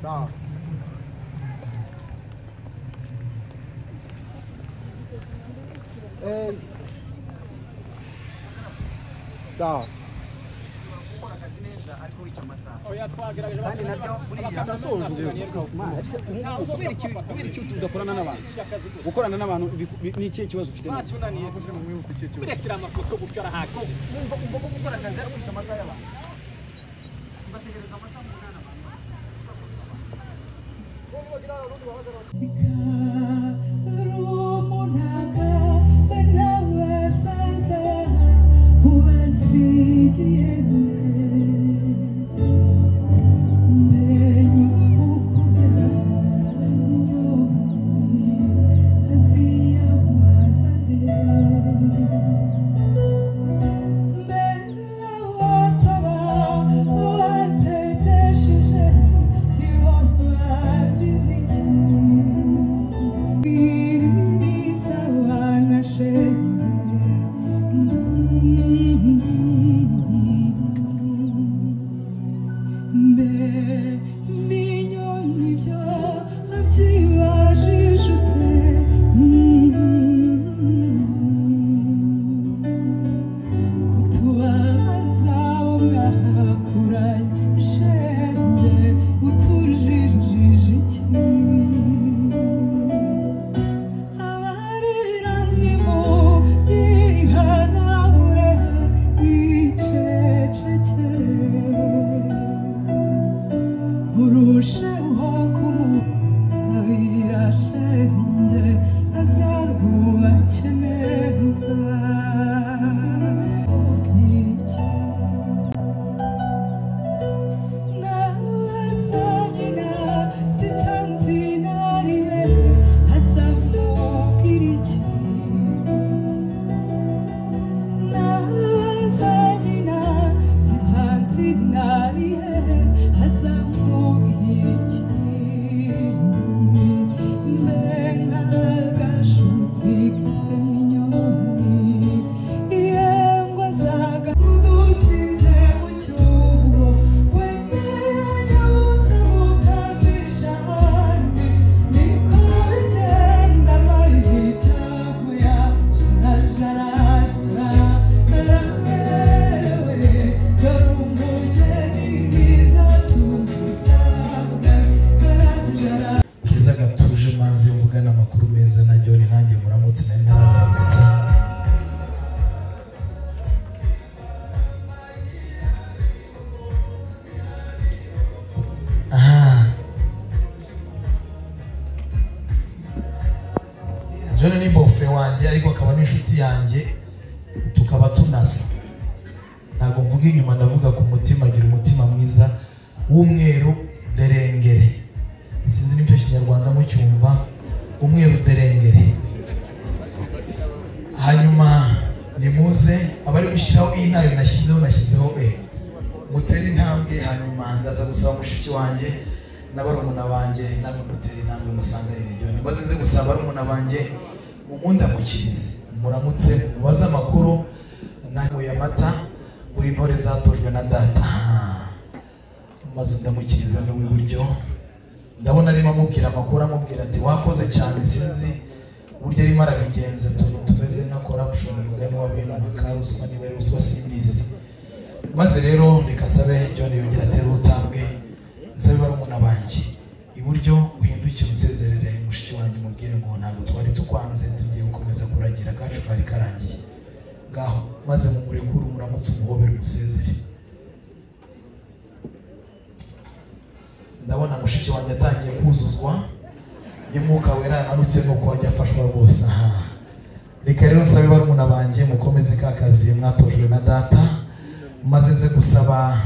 Sawa. Sawa. Tudakorana n'abantu gukorana n'abantu ni ikihe kibazo ufite birekera amafoto gutyo arahaka gukora akazi ari kwica amasaha y'abantu ugategereza amasaha John ni bofe wanjye ariko akaba n'inshuti yanjye tukaba tunasa ntago mvuga inyuma ndavuga ku mutima agira umutima mwiza w'umweru derengere sinzi n'ibyo kinyarwanda mu cyumva umweru derengere hanyuma nimuze abari gushyiraho iyi nayo nashyizeho mutera intambwe hanyuma ndaza gusaba mushiki wanjye n'abarumuna banjye namwe mutera intambwe musanganire John bazize gusaba barumuna banjye mumunda mukirize muramutse mubaza amakuru nawe amata uri ntore zatojwe na data maze ndamukiriza no w'iburyo ndabona arimo amubwira amakuru amubwira ati wakoze cyane sinzi burya arimo arabigenza tumeze nka corruption mugani wa bintu bakaruswa niba ari uswa simbizi maze rero nikasabe John yongera atera utambwe nsabe barumuna banjye iburyo uhindukire usezerere mushiki wanjye mubwire ngo ntabwo twari tukwanze tugiye gukomeza kuragira kacu kari karangiye ngaho maze mumurekure muramutse umuhobere umusezere ndabona mushiki wanjye atangiye kuzuzwa y'umwuka wera yananutse nuko ajya afashwa rwose reka rero nsabe barumuna banjye mukomeze ka kazi mwatojwe na data maze nze gusaba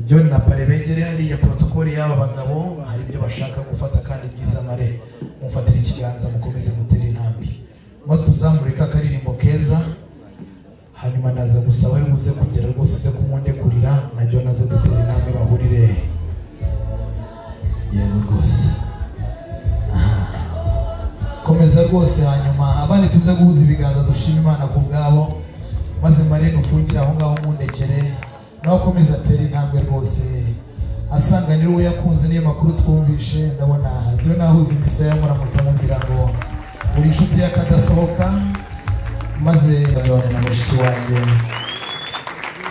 John na Parebegere hariya protokoli y'aba bagabo hari ibyo bashaka gufata kandi byiza mare mufatira ikiganza mukomeze mutera intambwe maze tuzamurika akaririmbo keza hanyuma naza gusaba yuze kugera rwose se kumunde kurira na John aze gutera intambwe bahurire yego rwose komeza rwose hanyuma abandi tuze guhuza ibiganza dushima Imana ku bwabo maze mare nufungira aho ngaho mundekere nawe akomeza atera intambwe rwose asanganira uwo yakunze niyo makuru twumvishe. Ndabona dore nahuze imisaya muramutse mubwira ngo uri inshuti y'akadasohoka maze yabone na mushiki wanjye,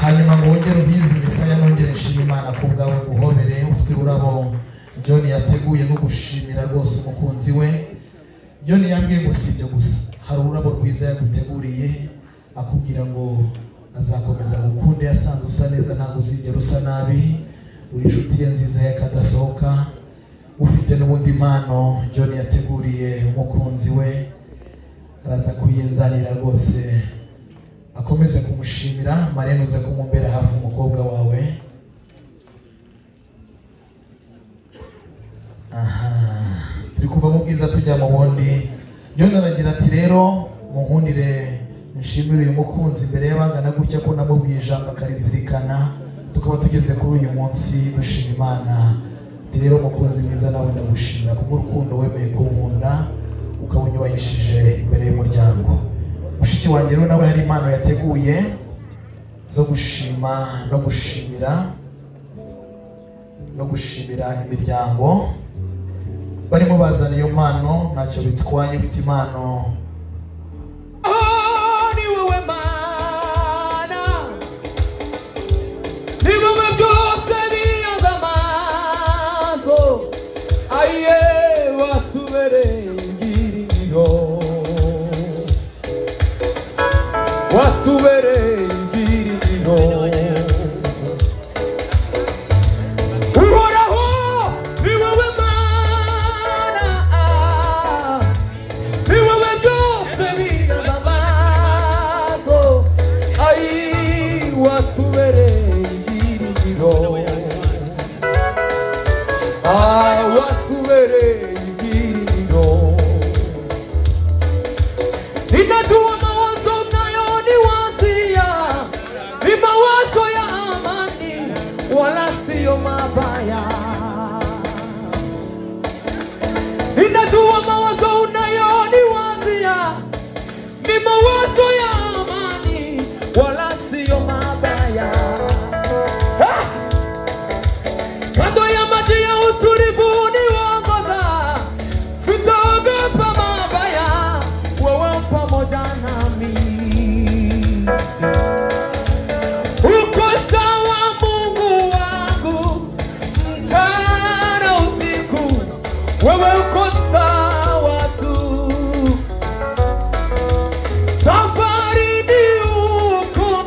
hanyuma ngo wongere ubizi imisaya nongere nshima Imana ku bwawe muhobere ufite ururabo John yateguye no gushimira rwose umukunzi we. John yambwiye ngo si ibyo gusa, hari ururabo rwiza yaguteguriye akubwira ngo azakomeza gukunde, yasanze usa neza ntabwo uzigera usa nabi, uri inshuti ye nziza y'akadasohoka, ufite n'ubundi impano John yateguriye umukunzi we, araza kuyenzanira rwose akomeze kumushimira. Marene uze kumumbera hafi umukobwa wawe. Turi kuva mu bwiza tujya mu bundi. John aragira ati rero munkundire nshimire uyu mukunzi imbere y'abangana gutya ko namubwiye ijambo akarizirikana, tukaba tugeze kuri uyu munsi dushima Imana. Ati rero mukunzi mwiza nawe ndagushimira kubw'urukundo wemeye kunkunda ukawunyubahishije imbere y'umuryango. Mushiki wanjye rero nawe hari impano yateguye zo gushima no gushimira imiryango barimo bazana iyo mpano, ntacyo bitwaye ufite impano. Ni wowe Mana, ni wowe byose biyoza amaso, aye watubereye ingiriro, watubereye ingiriro. Uhoraho ni wowe Mana, ni wowe byose biyoza amaso, ayi watubereye ingiriro, watubereye ingiriro. Ninajua mawazo mnayoniwazia ni mawazo ya amani, wala sio mabaya. Ninajua mawazo unayoniwazia ni mawazo ya amani, wala sio mabaya. Kando ya maji ya utulivu niongoza, sitaogopa mabaya, wewe pamoja nami. Uko sawa Mungu wangu, mchana usiku, wewe uko sawa tu. Safari ni uko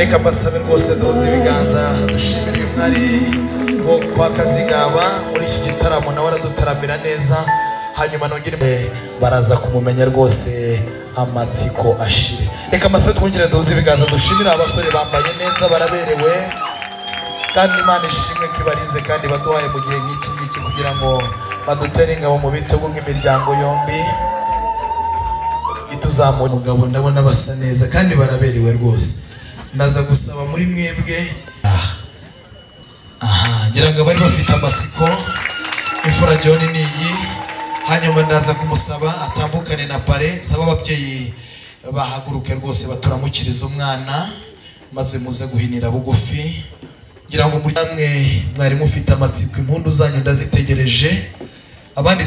reka mbasabe rwose duhuze ibiganza dushimira uyu mwari wo kwa Kazigaba muri iki gitaramo nawe aradutaramira neza, hanyuma nongere baraza kumumenya rwose amatsiko ashire. Reka mbasabe twongere duhuze ibiganza dushimira abasore bambaye neza baraberewe, kandi Imana ishimwe ko ibarinze kandi baduhaye mu gihe nk'iki ngiki kugira ngo badutere ingabo mu bitugu nk'imiryango yombi ituzamura. Umugabo ndabona basa neza kandi baraberewe rwose. Ndaza gusaba muri mwebwe ngira ngo bari bafite amatsiko, imfura John niyi, hanyuma ndaza kumusaba atambukane na pare, saba ababyeyi bahaguruke rwose baturamukiriza umwana maze muze guhinira bugufi. Ngira ngo muri namwe mwari mufite amatsiko, impundu zanyu ndazitegereje. Abandi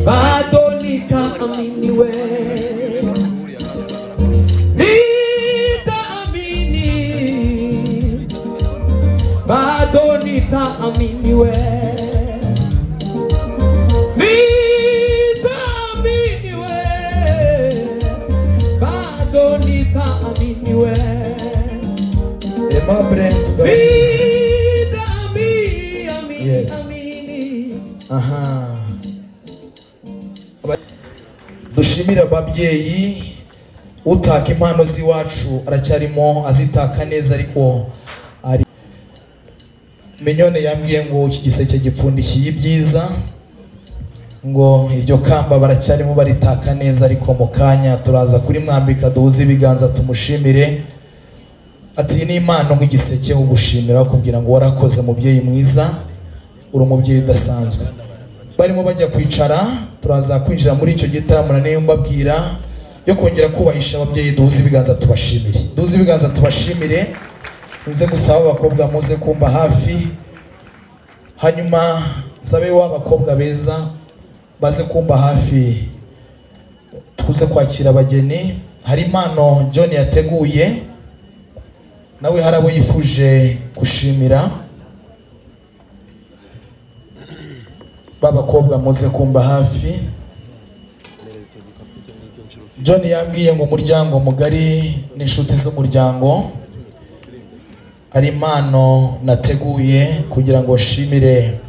Badonika aminiwe, nita amini, Badonika aminiwe, nita aminiwe, Badonika aminiwe, Emmabre nita amini, Yes. amini. Dushimira ababyeyi, utaka impano z'iwacu aracyarimo azitaka neza, ariko ari Minyone yambwiye ngo iki giseke gipfundikiye ibyiza, ngo iryo kamba baracyarimo baritaka neza, ariko mu kanya turaza kuri mwambika duhuze ibiganza tumushimire. Ati ni impano nk'igiseke ho gushimira kugira ngo warakoze mubyeyi mwiza, uri umubyeyi udasanzwe. Barimo bajya kwicara, turaza kwinjira muri icyo gitaramo na niyo mbabwira yo kongera kubahisha ababyeyi. Duhuze ibiganza tubashimire, duhuze ibiganza tubashimire. Nze gusaba abakobwa muze kumba hafi, hanyuma sabe w'abakobwa beza baze kumba hafi, tuze kwakira abageni. Hari impano John yateguye, nawe harabo yifuje gushimira. Babakobwa muze kumba hafi. John yambwiye ngo umuryango mugari n'inshuti z'umuryango ari impano nateguye kugira ngo nshimire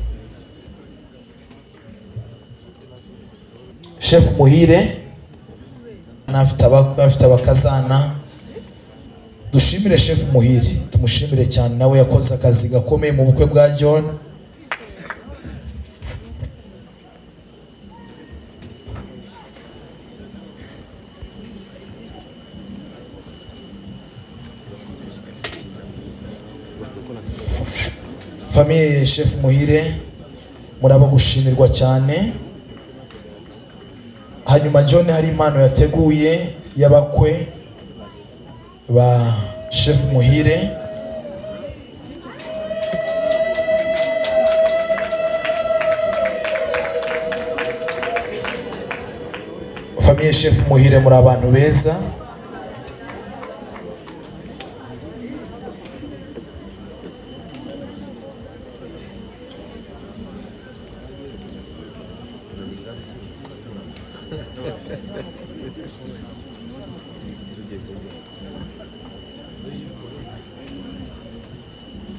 Chef Muhire afite abakazana. Dushimire Chef Muhire, tumushimire cyane, nawe yakoze akazi gakomeye mu bukwe bwa John. Famille Chef Muhire muraba gushimirwa cyane. Hanyuma John hari impano yateguye y'abakwe ba Chef Muhire. Famille Chef Muhire muri abantu beza.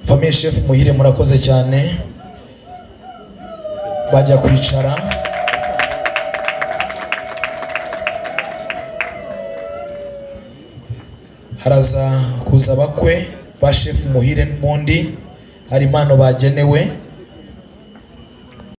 Famille Chef Muhire murakoze cyane. Bajya kwicara. Haraza kuza bakwe ba Chef Muhire n'undi hari impano bagenewe.